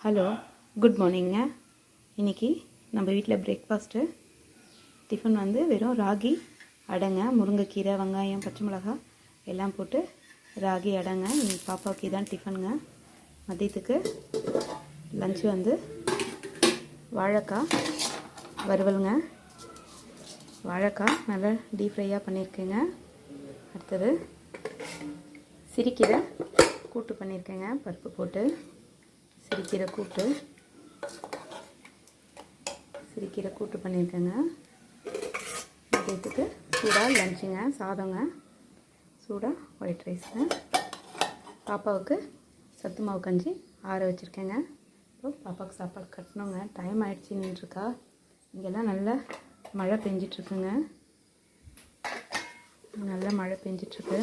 Hello, good மார்னிங்க. இன்றைக்கி நம்ம வீட்டில் பிரேக்ஃபாஸ்ட்டு டிஃபன் வந்து வெறும் ராகி அடைங்க, முருங்கைக்கீரை, வெங்காயம், பச்சை மிளகாய் எல்லாம் போட்டு ராகி அடைங்க. இன்னைக்கு பாப்பாவுக்கு இதான் டிஃபனுங்க. மதியத்துக்கு லஞ்சு வந்து வாழைக்காய் வறுவலுங்க. வாழைக்காய் நல்லா டீப் ஃப்ரையாக பண்ணியிருக்கேங்க. அடுத்தது சிறுக்கீரை கூட்டு பண்ணியிருக்கேங்க, பருப்பு போட்டு சிறுக்கீரை கூட்டு பண்ணியிருக்கேங்க. மதியத்துக்கு சூடாக லஞ்சுங்க, சாதங்க, சூடாக ஒயிட் ரைஸுங்க. பாப்பாவுக்கு சத்து மாவு கஞ்சி ஆற வச்சுருக்கேங்க. இப்போ பாப்பாவுக்கு சாப்பாடு கட்டணுங்க. டைம் ஆகிடுச்சின்னுருக்கா. இங்கெல்லாம் நல்லா மழை பெஞ்சிட்ருக்குங்க. நல்ல மழை பெஞ்சிட்ருக்கு.